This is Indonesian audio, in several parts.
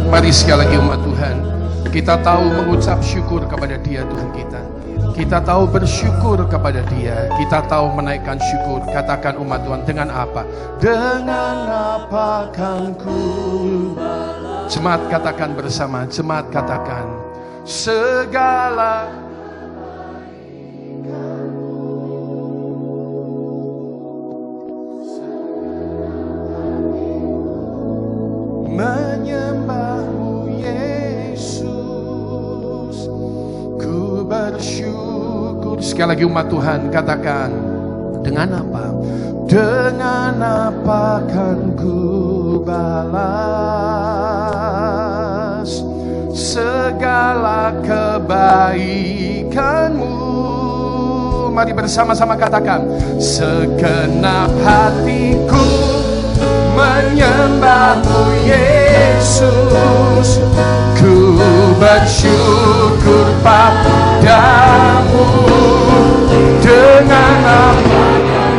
Mari sekali lagi umat Tuhan, kita tahu mengucap syukur kepada Dia Tuhan kita. Kita tahu bersyukur kepada Dia. Kita tahu menaikkan syukur. Katakan umat Tuhan, dengan apa? Dengan apa kan ku? Jemaat katakan bersama, jemaat katakan segala menyembahmu Yesus, ku bersyukur. Sekali lagi umat Tuhan katakan, dengan apa? Dengan apa kan ku balas segala kebaikanmu? Mari bersama-sama katakan, segenap hatiku menyembahmu Yesus, ku bersyukur padamu. Dengan apa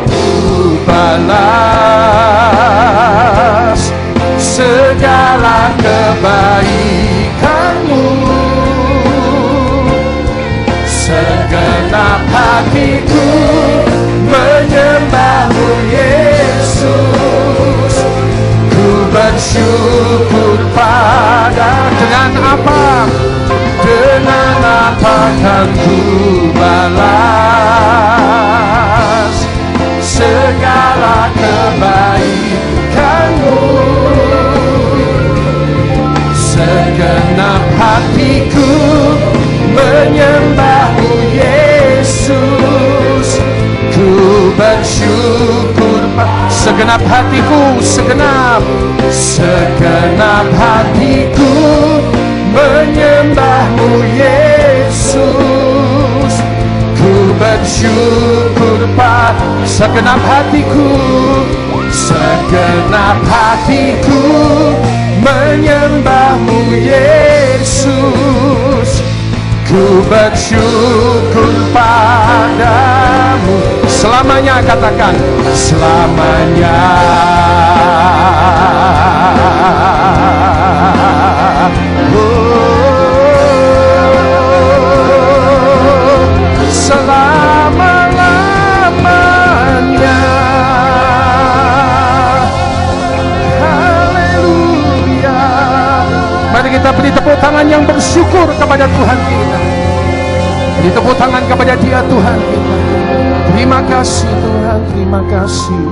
ku balas segala kebaikanmu? Segenap hatiku menyembahmu Yesus, bersyukur pada. Dengan apa? Dengan apa kan ku balas segala kebaikanmu? Segenap hatiku menyembahmu Yesus, ku bersyukur. Segenap hatiku, segenap hatiku menyembahmu Yesus, ku bersyukur pada. Segenap hatiku menyembahmu Yesus, ku bersyukur padamu. Selamanya katakan, selamanya. Selama-lamanya. Haleluya. Mari kita beri tepuk tangan yang bersyukur kepada Tuhan kita. Beri tepuk tangan kepada Dia Tuhan kita. Terima kasih Tuhan, terima kasih.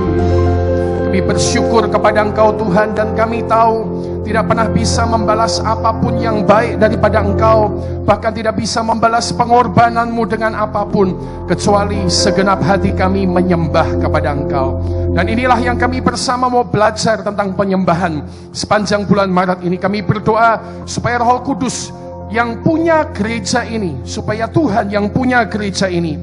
Kami bersyukur kepada Engkau Tuhan, dan kami tahu tidak pernah bisa membalas apapun yang baik daripada Engkau, bahkan tidak bisa membalas pengorbananmu dengan apapun, kecuali segenap hati kami menyembah kepada Engkau. Dan inilah yang kami bersama mau belajar tentang penyembahan. Sepanjang bulan Maret ini kami berdoa supaya Roh Kudus yang punya gereja ini, supaya Tuhan yang punya gereja ini,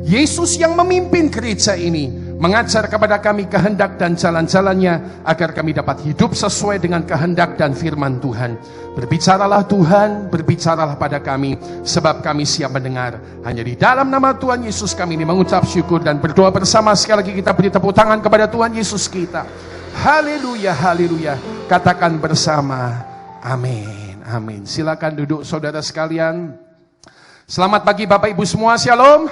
Yesus yang memimpin gereja ini, mengajar kepada kami kehendak dan jalan-jalannya, agar kami dapat hidup sesuai dengan kehendak dan firman Tuhan. Berbicaralah Tuhan, berbicaralah pada kami, sebab kami siap mendengar. Hanya di dalam nama Tuhan Yesus kami ini mengucap syukur dan berdoa bersama. Sekali lagi kita beri tepuk tangan kepada Tuhan Yesus kita. Haleluya, haleluya. Katakan bersama, amin, amin. Silakan duduk saudara sekalian. Selamat pagi Bapak Ibu semua, shalom.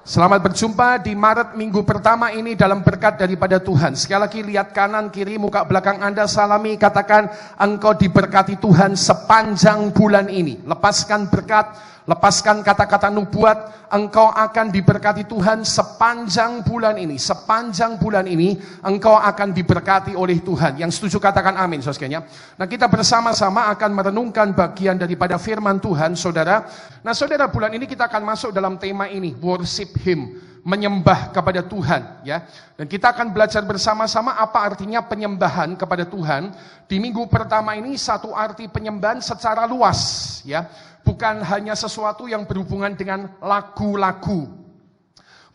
Selamat berjumpa di Maret minggu pertama ini dalam berkat daripada Tuhan. Sekali lagi lihat kanan kiri muka belakang Anda, salami, katakan engkau diberkati Tuhan sepanjang bulan ini. Lepaskan berkat, lepaskan kata-kata nubuat, engkau akan diberkati Tuhan sepanjang bulan ini. Sepanjang bulan ini engkau akan diberkati oleh Tuhan. Yang setuju katakan amin saudara. Nah, kita bersama-sama akan merenungkan bagian daripada firman Tuhan saudara. Nah saudara, bulan ini kita akan masuk dalam tema ini, worship Him, menyembah kepada Tuhan, ya. Dan kita akan belajar bersama-sama apa artinya penyembahan kepada Tuhan. Di minggu pertama ini satu arti penyembahan secara luas, ya. Bukan hanya sesuatu yang berhubungan dengan lagu-lagu.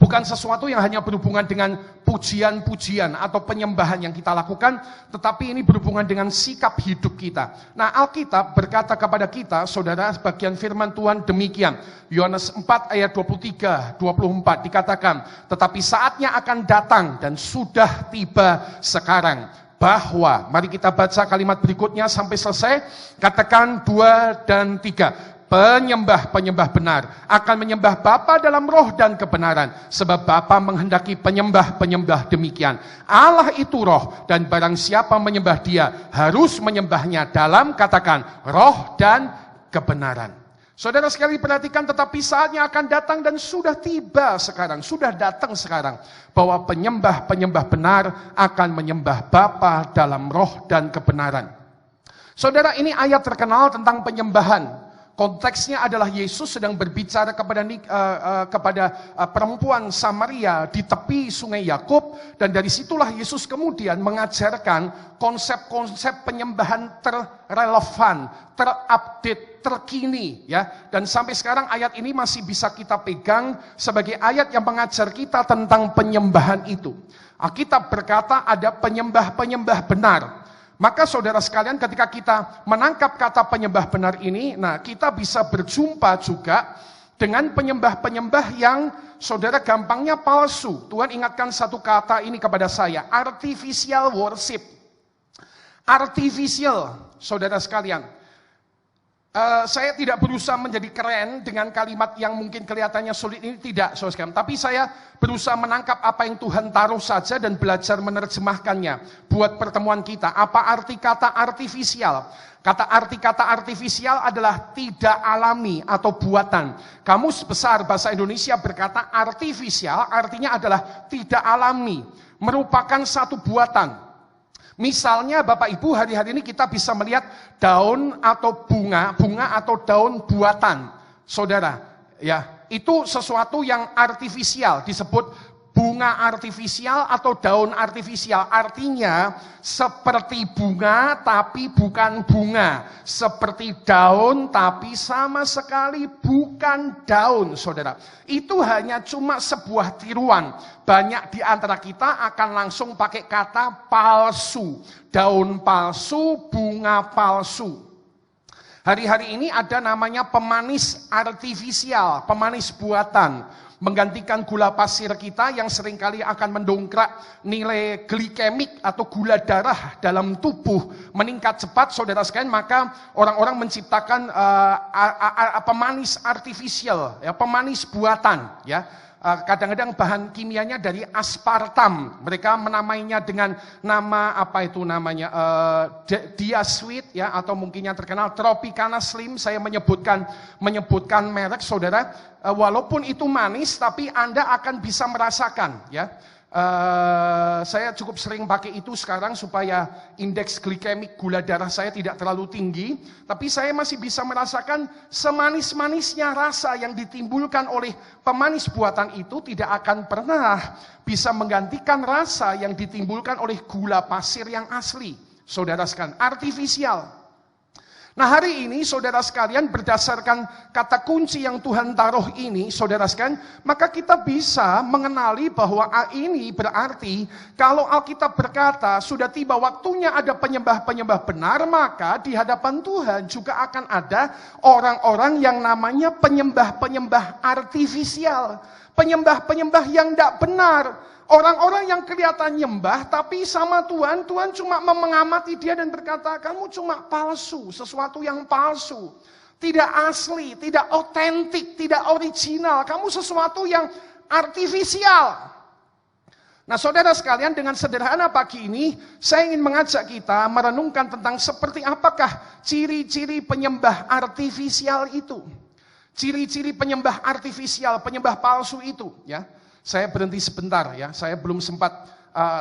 Bukan sesuatu yang hanya berhubungan dengan pujian-pujian atau penyembahan yang kita lakukan, tetapi ini berhubungan dengan sikap hidup kita. Nah, Alkitab berkata kepada kita, saudara, bagian firman Tuhan demikian. Yohanes 4 ayat 23-24 dikatakan, tetapi saatnya akan datang dan sudah tiba sekarang. bahwa, mari kita baca kalimat berikutnya sampai selesai, katakan 2 dan 3. Penyembah-penyembah benar akan menyembah Bapa dalam roh dan kebenaran, sebab Bapa menghendaki penyembah-penyembah demikian. Allah itu roh, dan barang siapa menyembah Dia harus menyembahnya dalam, katakan, roh dan kebenaran. Saudara sekali perhatikan, tetapi saatnya akan datang dan sudah tiba sekarang, sudah datang sekarang, bahwa penyembah-penyembah benar akan menyembah Bapa dalam roh dan kebenaran. Saudara, ini ayat terkenal tentang penyembahan. Konteksnya adalah Yesus sedang berbicara kepada perempuan Samaria di tepi sungai Yakub, dan dari situlah Yesus kemudian mengajarkan konsep-konsep penyembahan terrelevan, terupdate, terkini, ya. Dan sampai sekarang ayat ini masih bisa kita pegang sebagai ayat yang mengajar kita tentang penyembahan itu. Alkitab berkata ada penyembah-penyembah benar. Maka saudara sekalian, ketika kita menangkap kata penyembah benar ini, nah kita bisa berjumpa juga dengan penyembah-penyembah yang saudara gampangnya palsu. Tuhan ingatkan satu kata ini kepada saya, artificial worship. Artificial, saudara sekalian. Saya tidak berusaha menjadi keren dengan kalimat yang mungkin kelihatannya sulit ini, tidak, saudara sekalian. Tapi saya berusaha menangkap apa yang Tuhan taruh saja dan belajar menerjemahkannya buat pertemuan kita. Apa arti kata artifisial? Arti kata artifisial adalah tidak alami atau buatan. Kamus Besar Bahasa Indonesia berkata artifisial artinya adalah tidak alami, merupakan satu buatan. Misalnya Bapak Ibu, hari-hari ini kita bisa melihat daun atau bunga atau daun buatan. Saudara, ya, itu sesuatu yang artifisial, disebut bunga artifisial atau daun artifisial. Artinya seperti bunga tapi bukan bunga, seperti daun tapi sama sekali bukan daun, saudara. Itu hanya cuma sebuah tiruan. Banyak di antara kita akan langsung pakai kata palsu, daun palsu, bunga palsu. Hari-hari ini ada namanya pemanis artifisial, pemanis buatan. Menggantikan gula pasir kita yang seringkali akan mendongkrak nilai glikemik atau gula darah dalam tubuh meningkat cepat, saudara sekalian. Maka orang-orang menciptakan pemanis artifisial, ya, pemanis buatan, ya. Kadang-kadang bahan kimianya dari aspartam. Mereka menamainya dengan nama apa itu namanya, diasweet, ya, atau mungkin yang terkenal Tropicana Slim. Saya menyebutkan merek, saudara. Walaupun itu manis, tapi Anda akan bisa merasakan, ya. Saya cukup sering pakai itu sekarang supaya indeks glikemik gula darah saya tidak terlalu tinggi, tapi saya masih bisa merasakan semanis-manisnya rasa yang ditimbulkan oleh pemanis buatan itu tidak akan pernah bisa menggantikan rasa yang ditimbulkan oleh gula pasir yang asli, saudara sekalian, artifisial. Nah, hari ini saudara sekalian, berdasarkan kata kunci yang Tuhan taruh ini, saudara sekalian, maka kita bisa mengenali bahwa ini berarti kalau Alkitab berkata sudah tiba waktunya ada penyembah-penyembah benar, maka di hadapan Tuhan juga akan ada orang-orang yang namanya penyembah-penyembah artifisial, penyembah-penyembah yang tidak benar. Orang-orang yang kelihatan nyembah, tapi sama Tuhan cuma mengamati dia dan berkata, kamu cuma palsu, sesuatu yang palsu. Tidak asli, tidak otentik, tidak original. Kamu sesuatu yang artifisial. Nah, saudara sekalian, dengan sederhana pagi ini, saya ingin mengajak kita merenungkan tentang seperti apakah ciri-ciri penyembah artifisial itu. Ciri-ciri penyembah artifisial, penyembah palsu itu, ya. Saya berhenti sebentar, ya. Saya belum sempat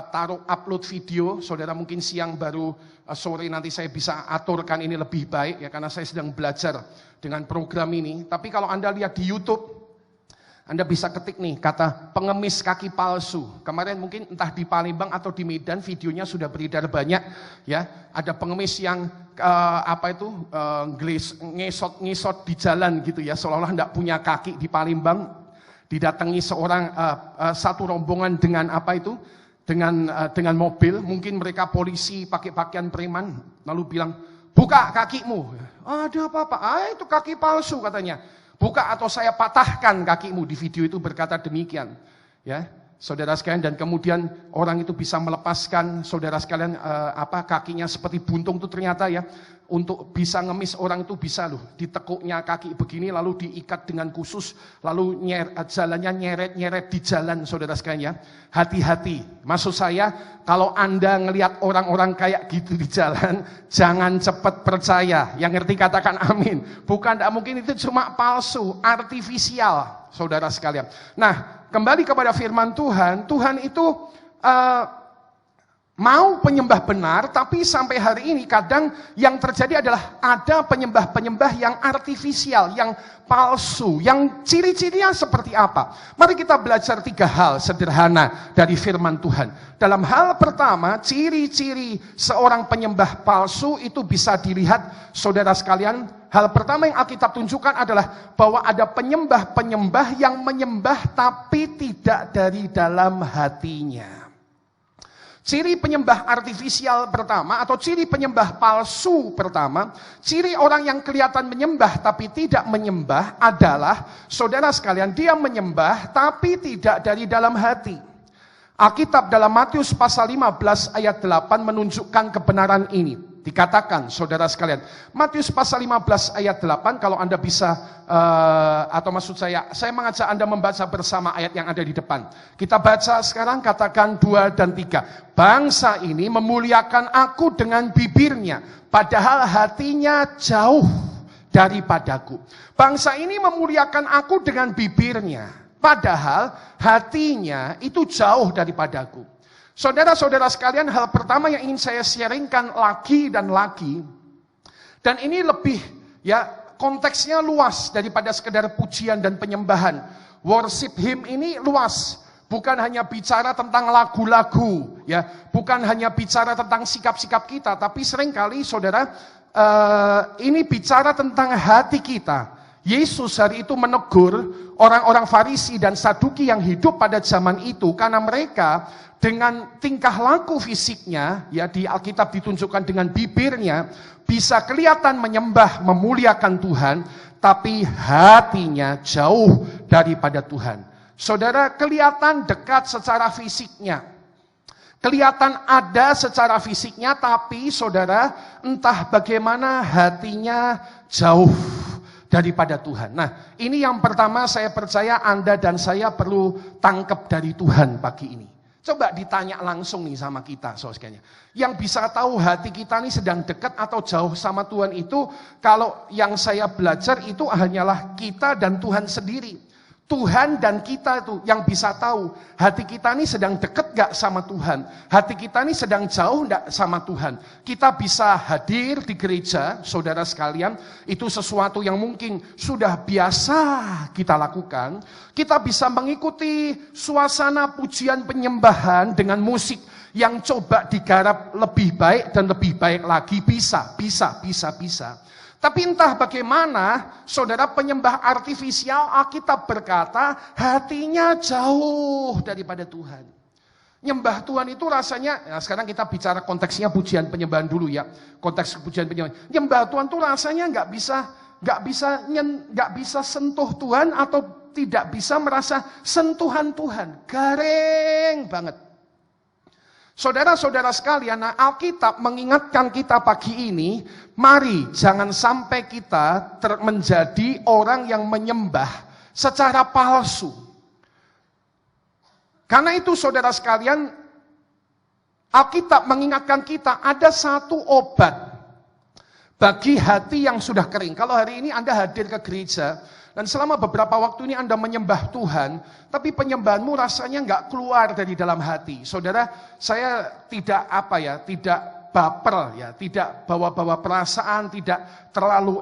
taruh upload video. Saudara mungkin siang baru sore nanti saya bisa aturkan ini lebih baik, ya, karena saya sedang belajar dengan program ini. Tapi kalau Anda lihat di YouTube, Anda bisa ketik nih kata pengemis kaki palsu. Kemarin mungkin entah di Palembang atau di Medan videonya sudah beredar banyak, ya. Ada pengemis yang ngesot di jalan gitu, ya, seolah-olah enggak punya kaki di Palembang. Didatangi satu rombongan dengan dengan mobil, mungkin mereka polisi pakai pakaian preman, lalu bilang, buka kakimu. Ada apa-apa? Itu kaki palsu katanya. Buka atau saya patahkan kakimu. Di video itu berkata demikian. Ya, Saudara sekalian, dan kemudian orang itu bisa melepaskan saudara sekalian kakinya seperti buntung itu ternyata ya, untuk bisa ngemis orang itu bisa loh, ditekuknya kaki begini lalu diikat dengan khusus, lalu jalannya nyeret-nyeret di jalan saudara sekalian ya. Hati-hati, maksud saya kalau Anda ngelihat orang-orang kayak gitu di jalan, jangan cepat percaya. Yang ngerti katakan amin. Bukan, tidak mungkin itu cuma palsu, artifisial saudara sekalian. Nah, kembali kepada firman Tuhan, Tuhan itu mau penyembah benar, tapi sampai hari ini kadang yang terjadi adalah ada penyembah-penyembah yang artifisial, yang palsu, yang ciri-cirinya seperti apa. Mari kita belajar 3 hal sederhana dari firman Tuhan. Dalam hal pertama, ciri-ciri seorang penyembah palsu itu bisa dilihat saudara sekalian. Hal pertama yang Alkitab tunjukkan adalah bahwa ada penyembah-penyembah yang menyembah tapi tidak dari dalam hatinya. Ciri penyembah artifisial pertama atau ciri penyembah palsu pertama, ciri orang yang kelihatan menyembah tapi tidak menyembah adalah, saudara sekalian, dia menyembah tapi tidak dari dalam hati. Alkitab dalam Matius pasal 15 ayat 8 menunjukkan kebenaran ini. Dikatakan, saudara sekalian, Matius pasal 15 ayat 8, kalau Anda bisa, atau maksud saya mengajak Anda membaca bersama ayat yang ada di depan. Kita baca sekarang, katakan 2 dan 3. Bangsa ini memuliakan aku dengan bibirnya, padahal hatinya jauh daripadaku. Bangsa ini memuliakan aku dengan bibirnya, padahal hatinya itu jauh daripadaku. Saudara-saudara sekalian, hal pertama yang ingin saya sharingkan lagi dan lagi, dan ini lebih ya konteksnya luas daripada sekedar pujian dan penyembahan. Worship hymn ini luas, bukan hanya bicara tentang lagu-lagu, ya, bukan hanya bicara tentang sikap-sikap kita, tapi seringkali saudara ini bicara tentang hati kita. Yesus hari itu menegur orang-orang Farisi dan Saduki yang hidup pada zaman itu karena mereka dengan tingkah laku fisiknya, ya di Alkitab ditunjukkan dengan bibirnya, bisa kelihatan menyembah, memuliakan Tuhan, tapi hatinya jauh daripada Tuhan. Saudara, kelihatan dekat secara fisiknya, kelihatan ada secara fisiknya, tapi saudara, entah bagaimana hatinya jauh daripada Tuhan. Nah, ini yang pertama saya percaya Anda dan saya perlu tangkap dari Tuhan pagi ini. Coba ditanya langsung nih sama kita, saudara. Yang bisa tahu hati kita nih sedang dekat atau jauh sama Tuhan itu, kalau yang saya belajar itu hanyalah kita dan Tuhan sendiri. Tuhan dan kita itu yang bisa tahu hati kita ini sedang dekat gak sama Tuhan, hati kita ini sedang jauh gak sama Tuhan. Kita bisa hadir di gereja, saudara sekalian, itu sesuatu yang mungkin sudah biasa kita lakukan. Kita bisa mengikuti suasana pujian penyembahan dengan musik yang coba digarap lebih baik dan lebih baik lagi, bisa. Tapi entah bagaimana, saudara, penyembah artifisial, Alkitab berkata, hatinya jauh daripada Tuhan. Nyembah Tuhan itu rasanya, nah sekarang kita bicara konteksnya pujian penyembahan dulu ya. Konteks pujian penyembahan. Nyembah Tuhan itu rasanya nggak bisa sentuh Tuhan atau tidak bisa merasa sentuhan Tuhan. Garing banget. Saudara-saudara sekalian, nah Alkitab mengingatkan kita pagi ini, mari jangan sampai kita menjadi orang yang menyembah secara palsu. Karena itu saudara sekalian, Alkitab mengingatkan kita ada satu obat bagi hati yang sudah kering. Kalau hari ini Anda hadir ke gereja, dan selama beberapa waktu ini Anda menyembah Tuhan, tapi penyembahanmu rasanya nggak keluar dari dalam hati. Saudara, saya tidak baper ya, tidak bawa-bawa perasaan, tidak terlalu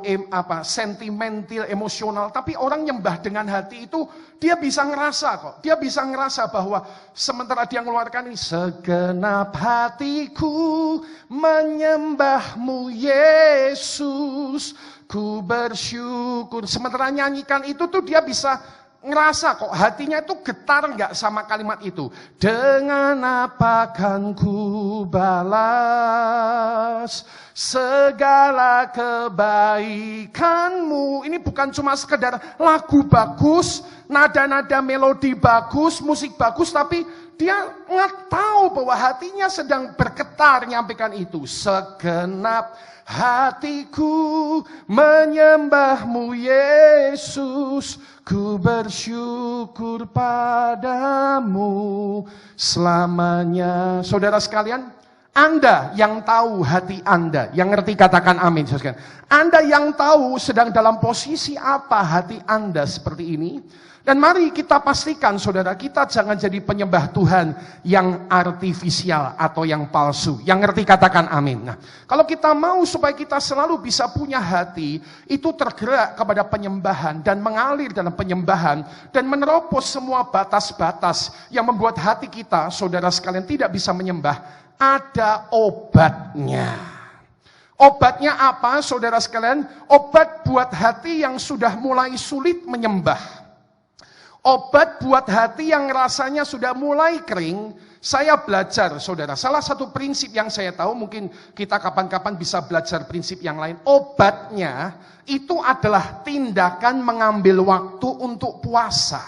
sentimental, emosional, tapi orang nyembah dengan hati itu dia bisa ngerasa kok. Dia bisa ngerasa bahwa sementara dia mengeluarkan ini, segenap hatiku menyembahmu Yesus, ku bersyukur. Sementara nyanyikan itu tuh dia bisa ngerasa kok hatinya itu getar nggak sama kalimat itu. Dengan apa kan ku balas segala kebaikanmu. Ini bukan cuma sekedar lagu bagus, nada-nada melodi bagus, musik bagus, tapi dia nggak tahu bahwa hatinya sedang bergetar nyampaikan itu. Segenap hatiku menyembahmu Yesus, ku bersyukur padamu selamanya. Saudara sekalian, Anda yang tahu hati Anda, yang ngerti katakan amin. Anda yang tahu sedang dalam posisi apa hati Anda seperti ini. Dan mari kita pastikan saudara, kita jangan jadi penyembah Tuhan yang artifisial atau yang palsu. Yang ngerti katakan amin. Nah, kalau kita mau supaya kita selalu bisa punya hati, itu tergerak kepada penyembahan dan mengalir dalam penyembahan. Dan menerobos semua batas-batas yang membuat hati kita, saudara sekalian, tidak bisa menyembah. Ada obatnya. Obatnya apa saudara sekalian? Obat buat hati yang sudah mulai sulit menyembah. Obat buat hati yang rasanya sudah mulai kering. Saya belajar saudara, salah satu prinsip yang saya tahu, mungkin kita kapan-kapan bisa belajar prinsip yang lain. Obatnya itu adalah tindakan mengambil waktu untuk puasa.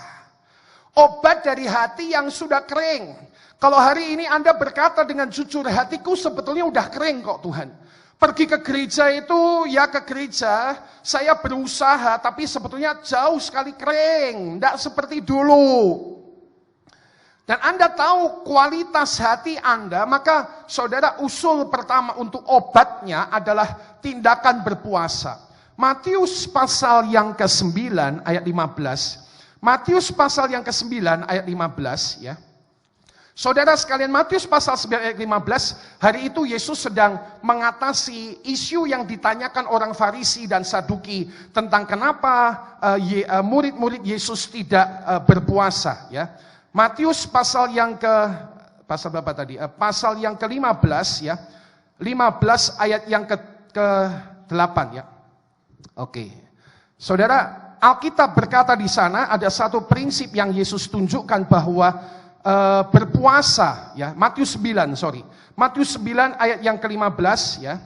Obat dari hati yang sudah kering. Kalau hari ini Anda berkata dengan jujur, hatiku sebetulnya udah kering kok Tuhan. Pergi ke gereja itu, ya ke gereja, saya berusaha, tapi sebetulnya jauh sekali kering, tidak seperti dulu. Dan Anda tahu kualitas hati Anda, maka saudara, usul pertama untuk obatnya adalah tindakan berpuasa. Matius pasal yang ke-9 ayat 15. Matius pasal yang ke-9 ayat 15 ya. Saudara sekalian, Matius pasal 9 ayat 15, hari itu Yesus sedang mengatasi isu yang ditanyakan orang Farisi dan Saduki tentang kenapa murid-murid Yesus tidak berpuasa ya. Matius pasal yang pasal berapa tadi? Pasal yang ke-15 ya. 15 ayat yang ke-8 ya. Oke. Saudara, Alkitab berkata di sana ada satu prinsip yang Yesus tunjukkan bahwa berpuasa ya. Matius 9 ayat yang ke-15 ya.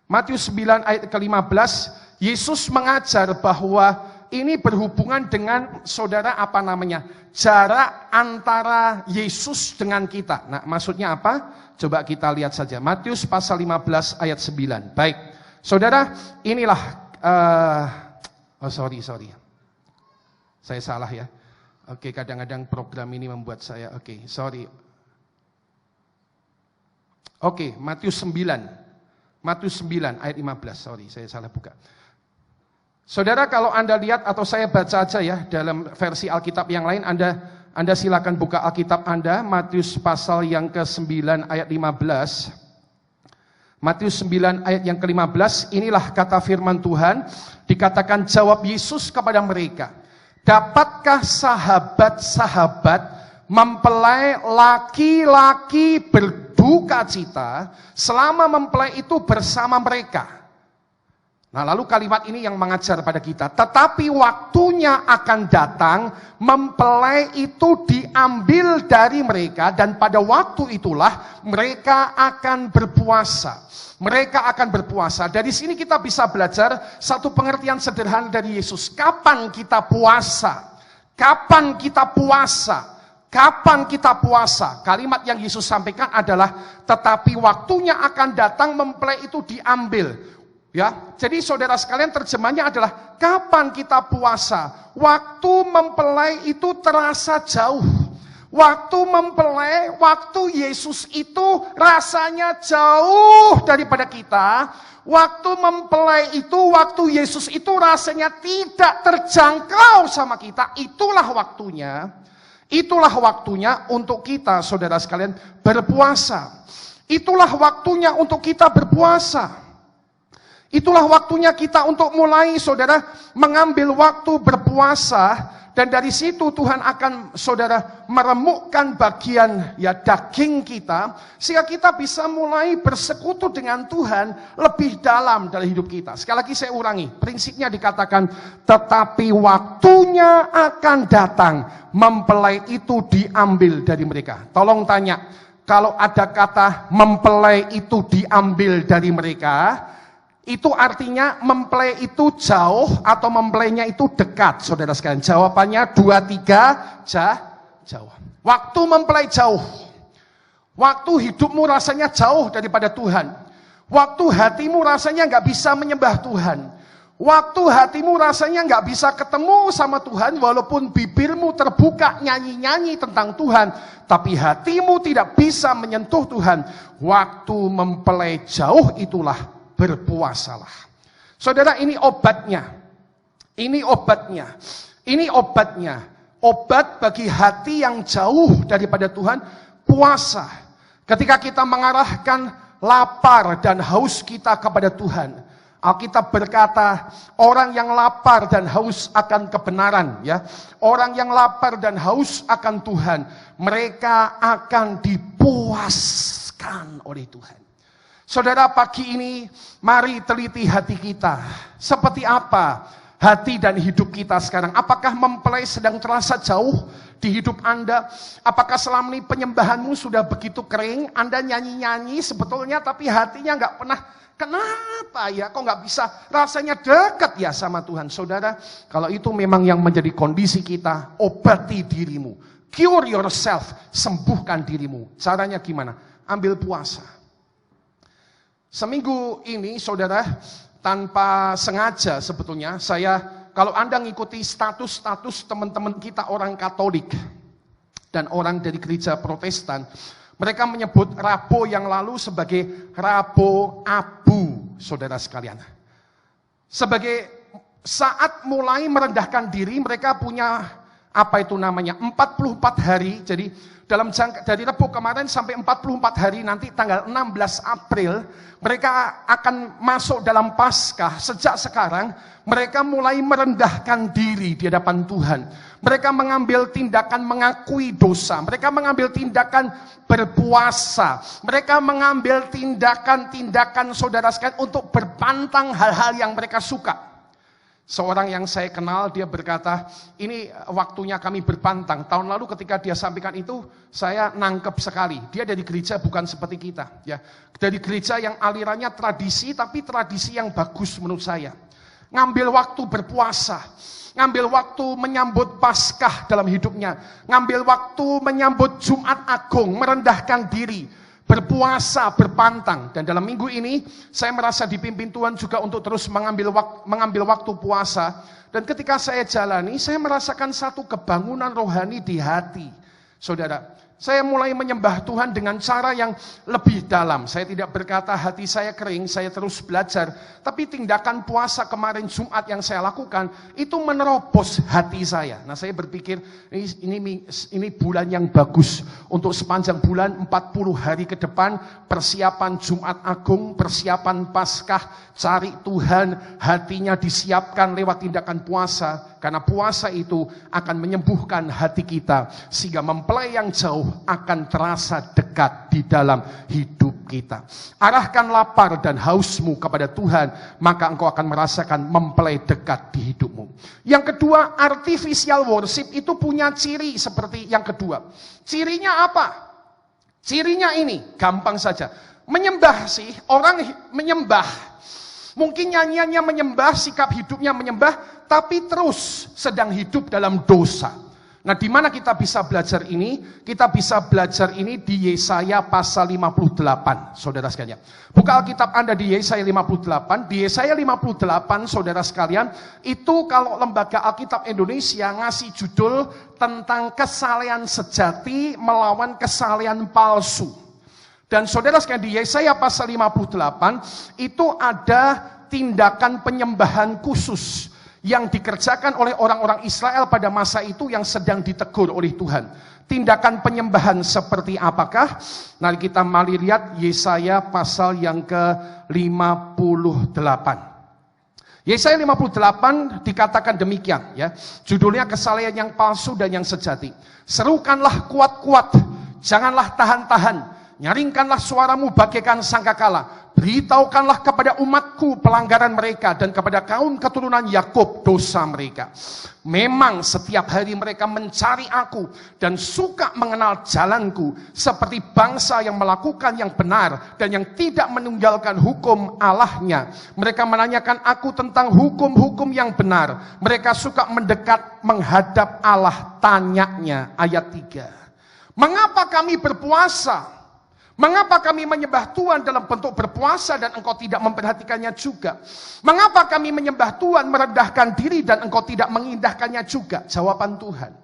Matius 9 ayat ke-15, Yesus mengajar bahwa ini berhubungan dengan saudara apa namanya? Jarak antara Yesus dengan kita. Nah, maksudnya apa? Coba kita lihat saja. Matius pasal 15 ayat 9. Baik. Saudara, inilah sorry. Saya salah ya. Oke, kadang-kadang program ini membuat saya, sorry. Oke, Matius 9 ayat 15, sorry, saya salah buka. Saudara, kalau Anda lihat atau saya baca aja ya, dalam versi Alkitab yang lain, Anda silakan buka Alkitab Anda, Matius pasal yang ke-9 ayat 15. Matius 9 ayat yang ke-15, inilah kata firman Tuhan, dikatakan jawab Yesus kepada mereka. Dapatkah sahabat-sahabat mempelai laki-laki berduka cita selama mempelai itu bersama mereka? Nah, lalu kalimat ini yang mengajar pada kita. Tetapi waktunya akan datang, mempelai itu diambil dari mereka, dan pada waktu itulah mereka akan berpuasa. Mereka akan berpuasa. Dari sini kita bisa belajar satu pengertian sederhana dari Yesus. Kapan kita puasa? Kapan kita puasa? Kapan kita puasa? Kalimat yang Yesus sampaikan adalah, tetapi waktunya akan datang, mempelai itu diambil. Ya, jadi saudara sekalian, terjemahnya adalah kapan kita puasa? Waktu mempelai itu terasa jauh. Waktu mempelai, waktu Yesus itu rasanya jauh daripada kita. Waktu mempelai itu, waktu Yesus itu rasanya tidak terjangkau sama kita. Itulah waktunya untuk kita, saudara sekalian, berpuasa. Itulah waktunya untuk kita berpuasa. Itulah waktunya kita untuk mulai, saudara, mengambil waktu berpuasa. Dan dari situ Tuhan akan, saudara, meremukkan bagian ya daging kita, sehingga kita bisa mulai bersekutu dengan Tuhan lebih dalam dalam hidup kita. Sekali lagi saya ulangi, prinsipnya dikatakan, tetapi waktunya akan datang, mempelai itu diambil dari mereka. Tolong tanya, kalau ada kata mempelai itu diambil dari mereka, Itu artinya mempelai itu jauh atau mempelainya itu dekat, saudara sekalian. Jawabannya 2, 3, jauh. Waktu mempelai jauh. Waktu hidupmu rasanya jauh daripada Tuhan. Waktu hatimu rasanya nggak bisa menyembah Tuhan. Waktu hatimu rasanya nggak bisa ketemu sama Tuhan, walaupun bibirmu terbuka nyanyi-nyanyi tentang Tuhan, tapi hatimu tidak bisa menyentuh Tuhan. Waktu mempelai jauh itulah berpuasalah. Saudara, ini obatnya. Ini obatnya. Ini obatnya. Obat bagi hati yang jauh daripada Tuhan, puasa. Ketika kita mengarahkan lapar dan haus kita kepada Tuhan, Alkitab berkata, orang yang lapar dan haus akan kebenaran, ya. Orang yang lapar dan haus akan Tuhan, mereka akan dipuaskan oleh Tuhan. Saudara, pagi ini mari teliti hati kita. Seperti apa hati dan hidup kita sekarang? Apakah mempelai sedang terasa jauh di hidup Anda? Apakah selama ini penyembahanmu sudah begitu kering? Anda nyanyi-nyanyi sebetulnya tapi hatinya nggak pernah. Kenapa ya? Kok nggak bisa rasanya dekat ya sama Tuhan? Saudara, kalau itu memang yang menjadi kondisi kita, obati dirimu. Cure yourself, sembuhkan dirimu. Caranya gimana? Ambil puasa. Seminggu ini, saudara, tanpa sengaja sebetulnya, kalau Anda ngikuti status-status teman-teman kita orang Katolik dan orang dari gereja Protestan, mereka menyebut Rabu yang lalu sebagai Rabu Abu, saudara sekalian. Sebagai saat mulai merendahkan diri, mereka punya 44 hari, jadi dalam jangka dari Rabu kemarin sampai 44 hari nanti tanggal 16 April mereka akan masuk dalam Paskah. Sejak sekarang mereka mulai merendahkan diri di hadapan Tuhan. Mereka mengambil tindakan mengakui dosa. Mereka mengambil tindakan berpuasa. Mereka mengambil tindakan-tindakan saudara sekalian untuk berpantang hal-hal yang mereka suka. Seorang yang saya kenal, dia berkata, ini waktunya kami berpantang. Tahun lalu ketika dia sampaikan itu, saya nangkep sekali. Dia dari gereja bukan seperti kita, ya. Dari gereja yang alirannya tradisi, tapi tradisi yang bagus menurut saya. Ngambil waktu berpuasa, ngambil waktu menyambut Paskah dalam hidupnya, ngambil waktu menyambut Jumat Agung, merendahkan diri, berpuasa, berpantang. Dan dalam minggu ini saya merasa dipimpin Tuhan juga untuk terus mengambil waktu puasa. Dan ketika saya jalani, saya merasakan satu kebangunan rohani di hati. Saudara, saya mulai menyembah Tuhan dengan cara yang lebih dalam. Saya tidak berkata hati saya kering, saya terus belajar. Tapi tindakan puasa kemarin Jumat yang saya lakukan, itu menerobos hati saya. Nah, saya berpikir ini bulan yang bagus. Untuk sepanjang bulan, 40 hari ke depan, persiapan Jumat Agung, persiapan Paskah, cari Tuhan, hatinya disiapkan lewat tindakan puasa. Karena puasa itu akan menyembuhkan hati kita, sehingga mempelai yang jauh akan terasa dekat di dalam hidup kita. Arahkan lapar dan hausmu kepada Tuhan, maka engkau akan merasakan mempelai dekat di hidupmu. Yang kedua, artificial worship itu punya ciri seperti yang kedua. Cirinya apa? Cirinya ini, gampang saja. Menyembah sih, orang menyembah. Mungkin nyanyiannya menyembah, sikap hidupnya menyembah, tapi terus sedang hidup dalam dosa. Nah, di mana kita bisa belajar ini? Kita bisa belajar ini di Yesaya pasal 58, saudara sekalian. Buka Alkitab Anda di Yesaya 58. Di Yesaya 58, saudara sekalian, itu kalau Lembaga Alkitab Indonesia ngasih judul tentang kesalehan sejati melawan kesalehan palsu. Dan saudara sekalian, di Yesaya pasal 58 itu ada tindakan penyembahan khusus yang dikerjakan oleh orang-orang Israel pada masa itu yang sedang ditegur oleh Tuhan. Tindakan penyembahan seperti apakah? Nah, kita mari lihat Yesaya pasal yang ke-58. Yesaya 58 dikatakan demikian, ya. Judulnya kesalehan yang palsu dan yang sejati. Serukanlah kuat-kuat, janganlah tahan-tahan. Nyaringkanlah suaramu bagaikan sangkakala. Beritahukanlah kepada umatku pelanggaran mereka dan kepada kaum keturunan Yakub dosa mereka. Memang setiap hari mereka mencari aku dan suka mengenal jalanku, seperti bangsa yang melakukan yang benar dan yang tidak meninggalkan hukum Allahnya. Mereka menanyakan aku tentang hukum-hukum yang benar. Mereka suka mendekat menghadap Allah, tanyanya. Ayat 3. Mengapa kami berpuasa? Mengapa kami menyembah Tuhan dalam bentuk berpuasa dan engkau tidak memperhatikannya juga? Mengapa kami menyembah Tuhan merendahkan diri dan engkau tidak mengindahkannya juga? Jawaban Tuhan,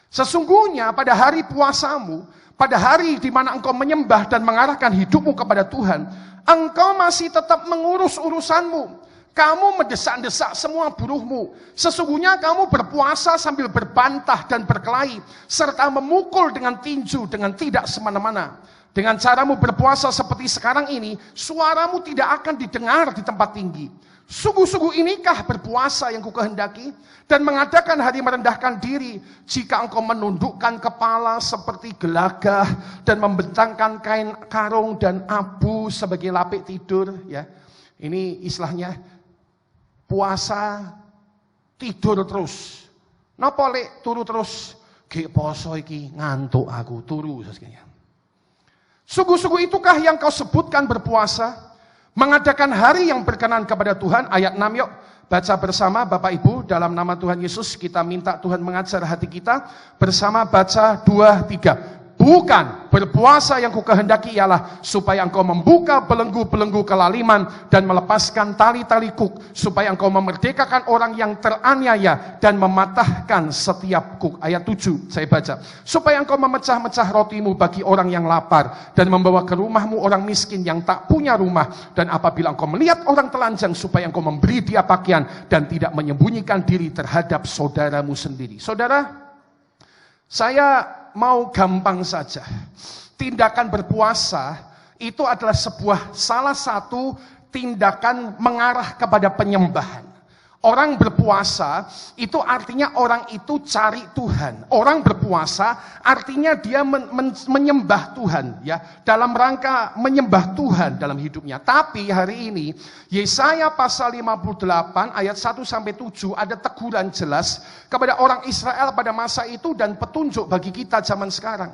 sesungguhnya pada hari puasamu, pada hari di mana engkau menyembah dan mengarahkan hidupmu kepada Tuhan, engkau masih tetap mengurus urusanmu. Kamu mendesak-desak semua buruhmu. Sesungguhnya kamu berpuasa sambil berbantah dan berkelahi, serta memukul dengan tinju dengan tidak semena-mena. Dengan caramu berpuasa seperti sekarang ini, suaramu tidak akan didengar di tempat tinggi. Sungguh-sungguh inikah berpuasa yang kukehendaki? Dan mengadakan hari merendahkan diri, jika engkau menundukkan kepala seperti gelagah dan membentangkan kain karung dan abu sebagai lapik tidur. Ya, ini istilahnya puasa tidur terus. Napa lek turu terus? Ge poso iki ngantuk aku turu sesungguhnya. Sungguh-sungguh itukah yang kau sebutkan berpuasa? Mengadakan hari yang berkenan kepada Tuhan. Ayat 6 yuk. Baca bersama Bapak Ibu dalam nama Tuhan Yesus. Kita minta Tuhan mengajar hati kita. Bersama baca 2, 3. Bukan, berpuasa yang kukehendaki ialah supaya engkau membuka belenggu-belenggu kelaliman dan melepaskan tali-tali kuk, supaya engkau memerdekakan orang yang teraniaya dan mematahkan setiap kuk. Ayat 7 saya baca. Supaya engkau memecah-mecah rotimu bagi orang yang lapar dan membawa ke rumahmu orang miskin yang tak punya rumah. Dan apabila engkau melihat orang telanjang, supaya engkau memberi dia pakaian dan tidak menyembunyikan diri terhadap saudaramu sendiri. Saudara, saya mau gampang saja. Tindakan berpuasa itu adalah salah satu tindakan mengarah kepada penyembahan. Orang berpuasa itu artinya orang itu cari Tuhan. Orang berpuasa artinya dia menyembah Tuhan, ya, dalam rangka menyembah Tuhan dalam hidupnya. Tapi hari ini Yesaya pasal 58 ayat 1 sampai 7 ada teguran jelas kepada orang Israel pada masa itu dan petunjuk bagi kita zaman sekarang.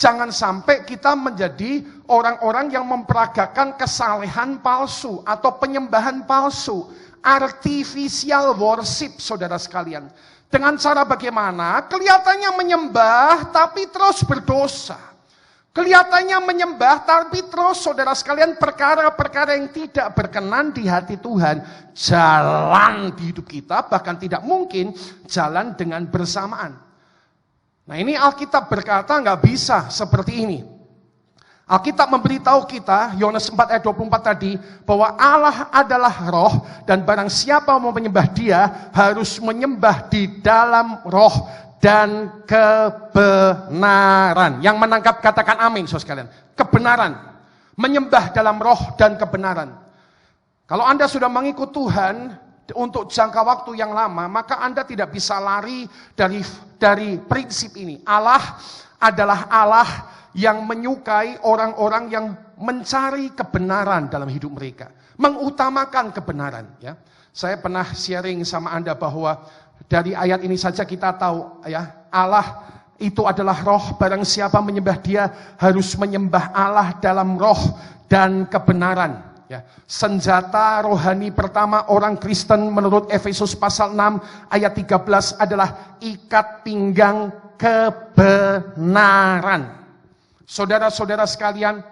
Jangan sampai kita menjadi orang-orang yang memperagakan kesalehan palsu atau penyembahan palsu. Artificial worship, saudara sekalian. Dengan cara bagaimana? Kelihatannya menyembah tapi terus berdosa. Kelihatannya menyembah tapi terus, saudara sekalian, perkara-perkara yang tidak berkenan di hati Tuhan jalan di hidup kita, bahkan tidak mungkin jalan dengan bersamaan. Nah, ini Alkitab berkata nggak bisa seperti ini. Alkitab memberitahu kita, Yohanes 4 ayat 24 tadi, bahwa Allah adalah roh, dan barang siapa mau menyembah dia, harus menyembah di dalam roh dan kebenaran. Yang menangkap katakan amin, saudara sekalian. Kebenaran. Menyembah dalam roh dan kebenaran. Kalau Anda sudah mengikut Tuhan untuk jangka waktu yang lama, maka Anda tidak bisa lari dari prinsip ini. Allah adalah Allah yang menyukai orang-orang yang mencari kebenaran dalam hidup mereka, mengutamakan kebenaran. Ya, saya pernah sharing sama Anda bahwa dari ayat ini saja kita tahu, ya, Allah itu adalah roh. Barang siapa menyembah Dia harus menyembah Allah dalam roh dan kebenaran. Ya, senjata rohani pertama orang Kristen menurut Efesus pasal 6 ayat 13 adalah ikat pinggang kebenaran. Saudara-saudara sekalian,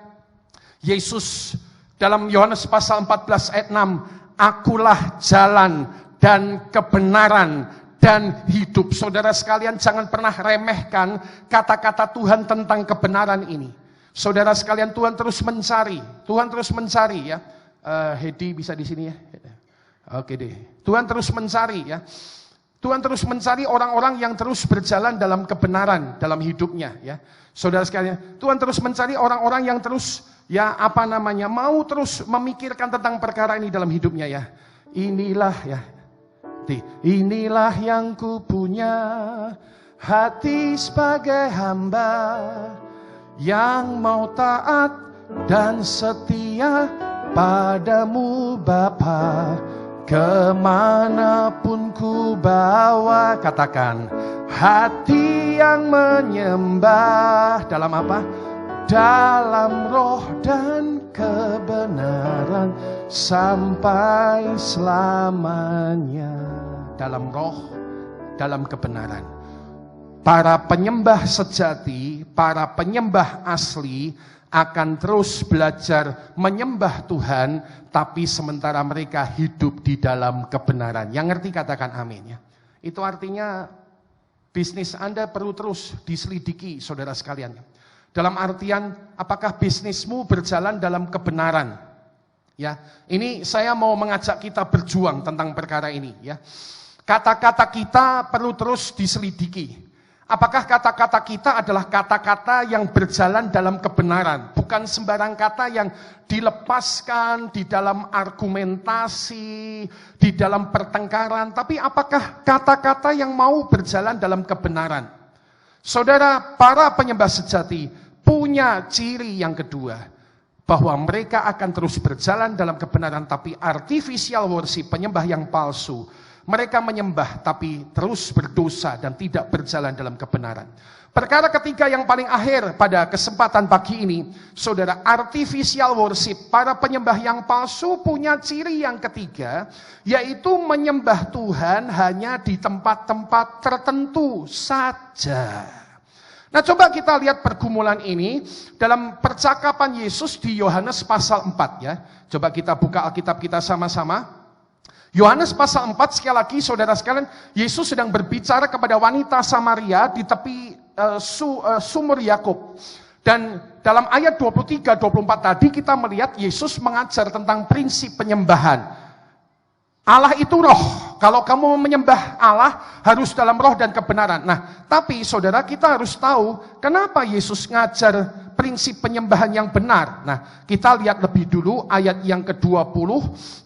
Yesus dalam Yohanes pasal 14 ayat 6, akulah jalan dan kebenaran dan hidup. Saudara sekalian, jangan pernah remehkan kata-kata Tuhan tentang kebenaran ini. Saudara sekalian, Tuhan terus mencari ya. Hedi bisa di sini ya. Oke deh. Tuhan terus mencari ya. Tuhan terus mencari orang-orang yang terus berjalan dalam kebenaran dalam hidupnya ya. Saudara sekalian, Tuhan terus mencari orang-orang yang terus mau terus memikirkan tentang perkara ini dalam hidupnya ya. Inilah yang ku punya, hati sebagai hamba yang mau taat dan setia padamu Bapa, kemanapun ku bawa. Katakan, hati yang menyembah. Dalam apa? Dalam roh dan kebenaran sampai selamanya. Dalam roh, dalam kebenaran. Para penyembah sejati, para penyembah asli akan terus belajar menyembah Tuhan, tapi sementara mereka hidup di dalam kebenaran. Yang ngerti katakan amin ya. Itu artinya bisnis Anda perlu terus diselidiki, saudara sekalian. Dalam artian, apakah bisnismu berjalan dalam kebenaran? Ya, ini saya mau mengajak kita berjuang tentang perkara ini. Ya, kata-kata kita perlu terus diselidiki. Apakah kata-kata kita adalah kata-kata yang berjalan dalam kebenaran? Bukan sembarang kata yang dilepaskan di dalam argumentasi, di dalam pertengkaran. Tapi apakah kata-kata yang mau berjalan dalam kebenaran? Saudara, para penyembah sejati punya ciri yang kedua. Bahwa mereka akan terus berjalan dalam kebenaran. Tapi artificial worship, penyembah yang palsu, mereka menyembah tapi terus berdosa dan tidak berjalan dalam kebenaran. Perkara ketiga yang paling akhir pada kesempatan pagi ini, saudara, artificial worship, para penyembah yang palsu punya ciri yang ketiga, yaitu menyembah Tuhan hanya di tempat-tempat tertentu saja. Nah, coba kita lihat pergumulan ini dalam percakapan Yesus di Yohanes pasal 4 ya. Coba kita buka Alkitab kita sama-sama. Yohanes pasal 4, sekali lagi saudara sekalian, Yesus sedang berbicara kepada wanita Samaria di tepi sumur Yakub. Dan dalam ayat 23-24 tadi kita melihat Yesus mengajar tentang prinsip penyembahan. Allah itu roh. Kalau kamu menyembah Allah harus dalam roh dan kebenaran. Nah, tapi saudara, kita harus tahu kenapa Yesus ngajar prinsip penyembahan yang benar. Nah, kita lihat lebih dulu ayat yang ke-20,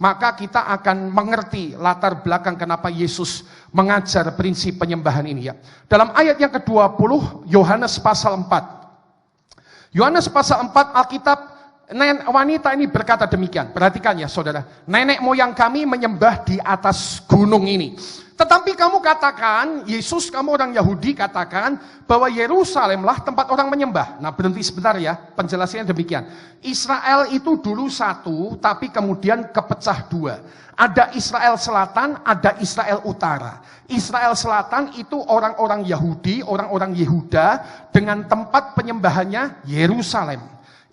maka kita akan mengerti latar belakang kenapa Yesus mengajar prinsip penyembahan ini ya. Dalam ayat yang ke-20, Yohanes pasal 4. Yohanes pasal 4 Alkitab, wanita ini berkata demikian. Perhatikan ya saudara, nenek moyang kami menyembah di atas gunung ini. Tetapi kamu katakan, Yesus, kamu orang Yahudi katakan bahwa Yerusalemlah tempat orang menyembah. Nah, berhenti sebentar ya, penjelasannya demikian. Israel itu dulu satu, tapi kemudian kepecah dua. Ada Israel Selatan, ada Israel Utara. Israel Selatan itu orang-orang Yahudi, orang-orang Yehuda dengan tempat penyembahannya Yerusalem.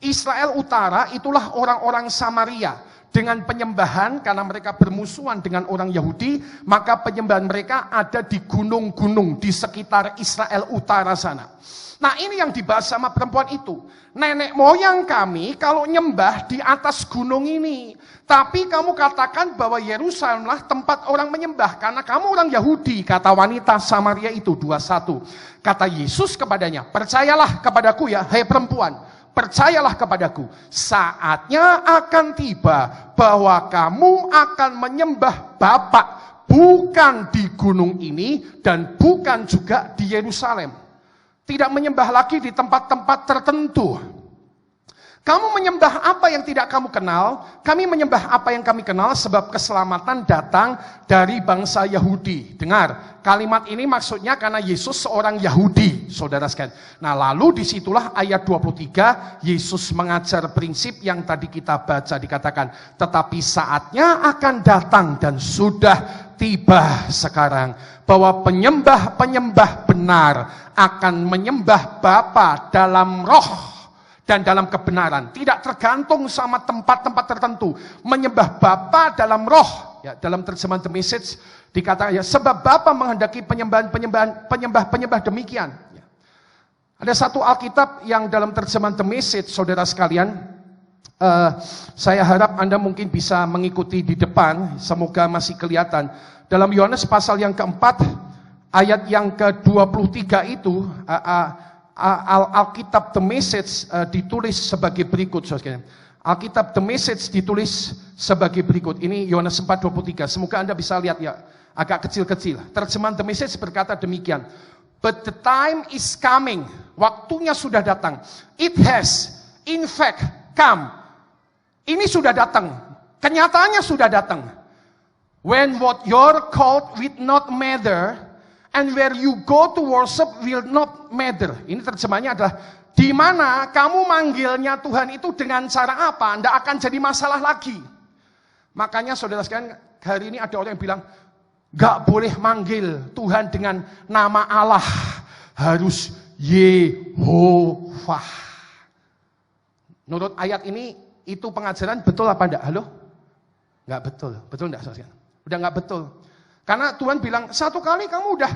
Israel Utara itulah orang-orang Samaria. Dengan penyembahan, karena mereka bermusuhan dengan orang Yahudi, maka penyembahan mereka ada di gunung-gunung di sekitar Israel Utara sana. Nah, ini yang dibahas sama perempuan itu. Nenek moyang kami kalau nyembah di atas gunung ini. Tapi kamu katakan bahwa Yerusalemlah tempat orang menyembah karena kamu orang Yahudi, kata wanita Samaria itu 21. Kata Yesus kepadanya, percayalah kepadaku ya, hai perempuan. Percayalah kepadaku, saatnya akan tiba bahwa kamu akan menyembah Bapa, bukan di gunung ini dan bukan juga di Yerusalem. Tidak menyembah lagi di tempat-tempat tertentu. Kamu menyembah apa yang tidak kamu kenal, kami menyembah apa yang kami kenal sebab keselamatan datang dari bangsa Yahudi. Dengar, kalimat ini maksudnya karena Yesus seorang Yahudi, saudara sekalian. Nah, lalu disitulah ayat 23, Yesus mengajar prinsip yang tadi kita baca, dikatakan, tetapi saatnya akan datang dan sudah tiba sekarang, bahwa penyembah-penyembah benar akan menyembah Bapa dalam roh dan dalam kebenaran, tidak tergantung sama tempat-tempat tertentu. Menyembah Bapa dalam roh, ya, dalam terjemahan The Message dikatakan ya, sebab Bapa menghendaki penyembah demikian. Ya. Ada satu Alkitab yang dalam terjemahan The Message, saudara sekalian, saya harap Anda mungkin bisa mengikuti di depan, semoga masih kelihatan. Dalam Yohanes pasal yang keempat, ayat yang ke-23 itu, Alkitab The Message ditulis sebagai berikut. Alkitab The Message ditulis sebagai berikut. Ini Yohanes 4:23. Semoga Anda bisa lihat ya, agak kecil-kecil. Terjemahan The Message berkata demikian. But the time is coming. Waktunya sudah datang. It has in fact come. Ini sudah datang. Kenyataannya sudah datang. When what you're called will not matter, and where you go to worship will not matter. Ini terjemahnya adalah, di mana kamu manggilnya Tuhan itu dengan cara apa, tidak akan jadi masalah lagi. Makanya saudara sekalian, hari ini ada orang yang bilang, gak boleh manggil Tuhan dengan nama Allah, harus Yehovah. Menurut ayat ini, itu pengajaran betul apa enggak? Halo? Enggak betul. Betul enggak saudara? Udah enggak betul. Karena Tuhan bilang, satu kali kamu udah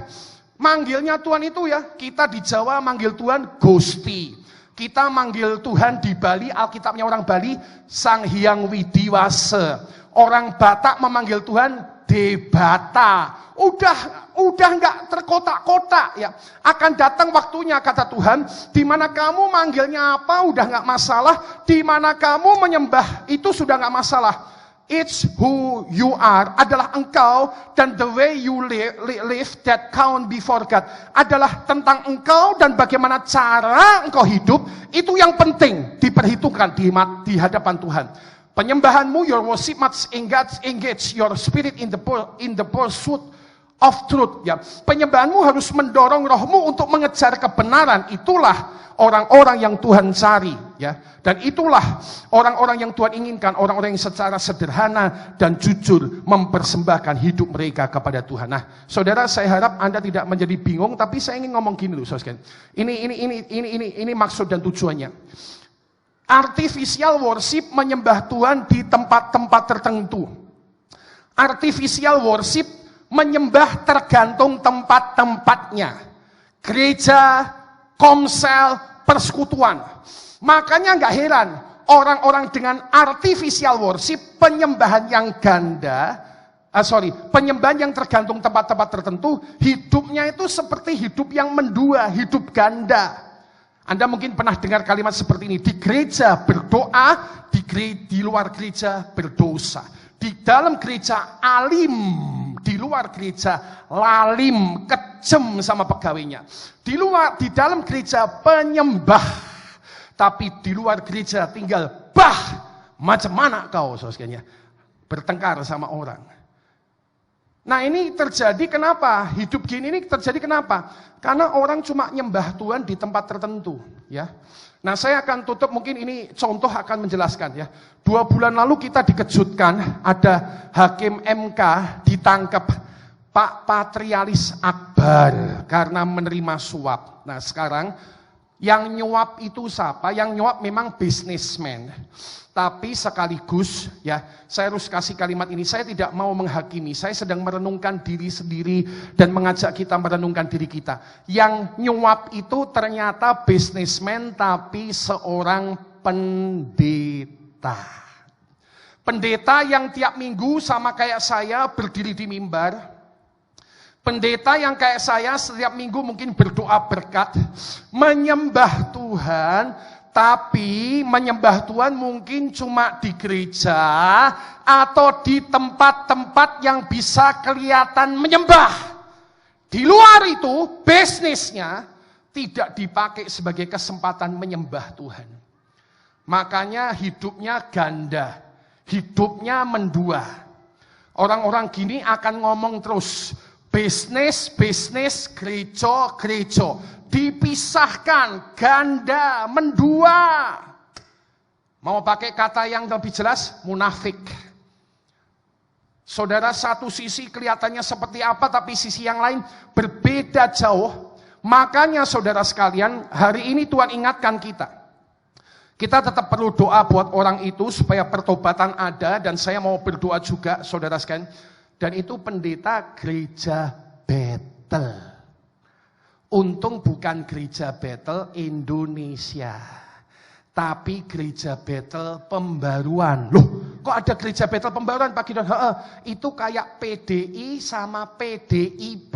manggilnya Tuhan itu ya, kita di Jawa manggil Tuhan Gusti. Kita manggil Tuhan di Bali, Alkitabnya orang Bali, Sang Hyang Widiwase. Orang Batak memanggil Tuhan Debata. Udah enggak terkotak-kotak ya. Akan datang waktunya kata Tuhan, di mana kamu manggilnya apa udah enggak masalah, di mana kamu menyembah itu sudah enggak masalah. It's who you are, adalah engkau, dan the way you live that count before God. Adalah tentang engkau dan bagaimana cara engkau hidup, itu yang penting diperhitungkan di hadapan Tuhan. Penyembahanmu, your worship must engage your spirit in the pursuit of truth. Ya. Penyembahanmu harus mendorong rohmu untuk mengejar kebenaran. Itulah orang-orang yang Tuhan cari. Ya. Dan itulah orang-orang yang Tuhan inginkan. Orang-orang yang secara sederhana dan jujur mempersembahkan hidup mereka kepada Tuhan. Nah, saudara, saya harap Anda tidak menjadi bingung. Tapi saya ingin ngomong gini loh, saudara. Ini maksud dan tujuannya. Artificial worship menyembah Tuhan di tempat-tempat tertentu. Artificial worship menyembah tergantung tempat-tempatnya. Gereja, komsel, persekutuan. Makanya nggak heran orang-orang dengan artificial worship, penyembahan yang penyembahan yang tergantung tempat-tempat tertentu, hidupnya itu seperti hidup yang mendua, hidup ganda. Anda mungkin pernah dengar kalimat seperti ini, di gereja berdoa, di luar gereja berdosa. Di dalam gereja alim, di luar gereja lalim, kejem sama pegawainya. Di dalam gereja penyembah, tapi di luar gereja tinggal macam mana kau saudara, bertengkar sama orang. Nah ini terjadi kenapa? Hidup gini ini terjadi kenapa? Karena orang cuma nyembah Tuhan di tempat tertentu, ya. Nah saya akan tutup, mungkin ini contoh akan menjelaskan ya. 2 bulan lalu kita dikejutkan, ada hakim MK ditangkap, Pak Patrialis Akbar, karena menerima suap. Nah sekarang yang nyuap itu siapa? Yang nyuap memang bisnismen. Tapi sekaligus ya, saya harus kasih kalimat ini, saya tidak mau menghakimi, saya sedang merenungkan diri sendiri dan mengajak kita merenungkan diri kita. Yang nyuap itu ternyata bisnismen tapi seorang pendeta. Pendeta yang tiap minggu sama kayak saya berdiri di mimbar. Pendeta yang kayak saya setiap minggu mungkin berdoa berkat, menyembah Tuhan. Tapi menyembah Tuhan mungkin cuma di gereja atau di tempat-tempat yang bisa kelihatan menyembah. Di luar itu bisnisnya tidak dipakai sebagai kesempatan menyembah Tuhan. Makanya hidupnya ganda, hidupnya mendua. Orang-orang gini akan ngomong terus, bisnis, gereja. Dipisahkan, ganda, mendua. Mau pakai kata yang lebih jelas, munafik. Saudara, satu sisi kelihatannya seperti apa, tapi sisi yang lain berbeda jauh. Makanya saudara sekalian, hari ini Tuhan ingatkan kita. Kita tetap perlu doa buat orang itu supaya pertobatan ada, dan saya mau berdoa juga saudara sekalian. Dan itu pendeta gereja Betel. Untung bukan gereja Betel Indonesia, tapi gereja Betel Pembaruan. Loh, kok ada gereja Betel Pembaruan Pak Gideon? Itu kayak PDI sama PDIP.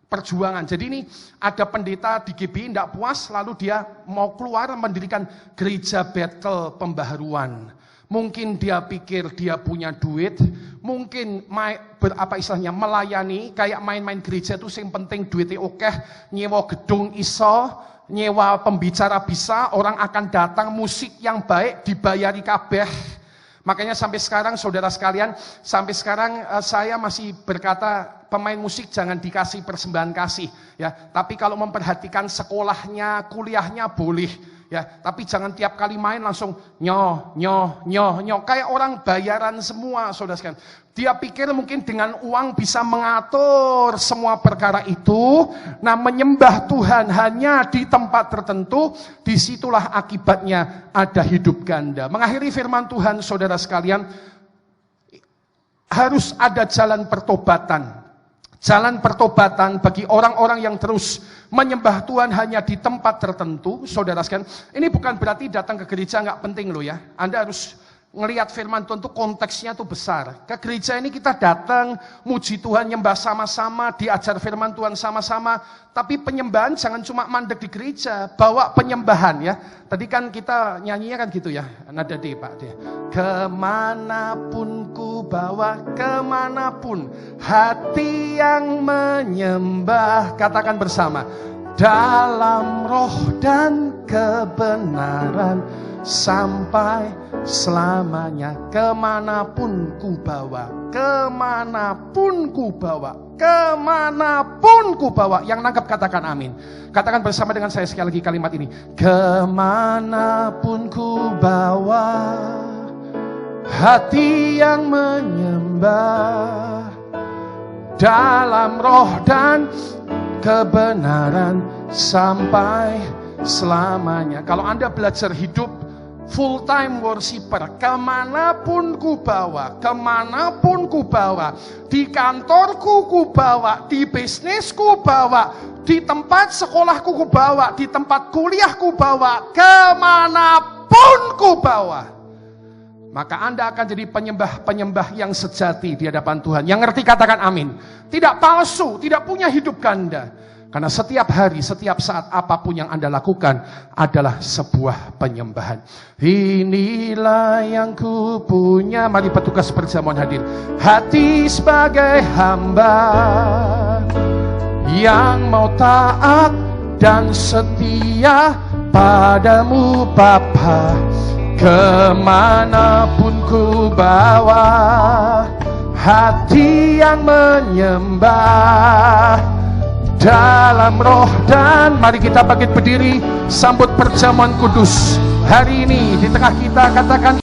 Perjuangan. Jadi ini ada pendeta di GBI tidak puas, lalu dia mau keluar mendirikan gereja Betel Pembaruan. Mungkin dia pikir dia punya duit, mungkin melayani, kayak main-main gereja itu yang penting duitnya oke, nyewa gedung iso, nyewa pembicara bisa, orang akan datang, musik yang baik dibayari kabeh. Makanya sampai sekarang saudara sekalian, sampai sekarang saya masih berkata pemain musik jangan dikasih persembahan kasih ya. Tapi kalau memperhatikan sekolahnya, kuliahnya boleh. Ya, tapi jangan tiap kali main langsung nyoh kayak orang bayaran semua, saudara sekalian. Dia pikir mungkin dengan uang bisa mengatur semua perkara itu. Nah, menyembah Tuhan hanya di tempat tertentu, disitulah akibatnya ada hidup ganda. Mengakhiri firman Tuhan, saudara sekalian, harus ada jalan pertobatan. Jalan pertobatan bagi orang-orang yang terus menyembah Tuhan hanya di tempat tertentu, saudara sekalian. Ini bukan berarti datang ke gereja nggak penting loh ya. Anda harus ngelihat firman Tuhan itu konteksnya tuh besar. Ke gereja ini kita datang, muji Tuhan, nyembah sama-sama, diajar firman Tuhan sama-sama. Tapi penyembahan jangan cuma mandek di gereja, bawa penyembahan ya. Tadi kan kita nyanyinya kan gitu ya, nada D Pak D. Kemanapun ku bawa, kemanapun hati yang menyembah, katakan bersama, dalam roh dan kebenaran sampai selamanya. Kemanapun ku bawa, kemanapun ku bawa, kemanapun ku bawa. Yang nangkep katakan amin. Katakan bersama dengan saya sekali lagi kalimat ini. Kemanapun ku bawa, hati yang menyembah, dalam roh dan kebenaran sampai selamanya. Kalau Anda belajar hidup full time worshiper, kemanapun ku bawa, kemanapun ku bawa, di kantorku ku bawa, di bisnisku bawa, di tempat sekolahku ku bawa, di tempat kuliahku bawa, kemanapun ku bawa, maka Anda akan jadi penyembah-penyembah yang sejati di hadapan Tuhan. Yang ngerti katakan amin. Tidak palsu, tidak punya hidup ganda. Karena setiap hari, setiap saat, apapun yang Anda lakukan adalah sebuah penyembahan. Inilah yang ku punya. Mari petugas perjamuan hadir. Hati sebagai hamba yang mau taat dan setia padamu Bapa. Kemanapun ku bawa, hati yang menyembah, dalam roh dan mari kita bangkit berdiri, sambut perjamuan kudus hari ini di tengah kita. Katakan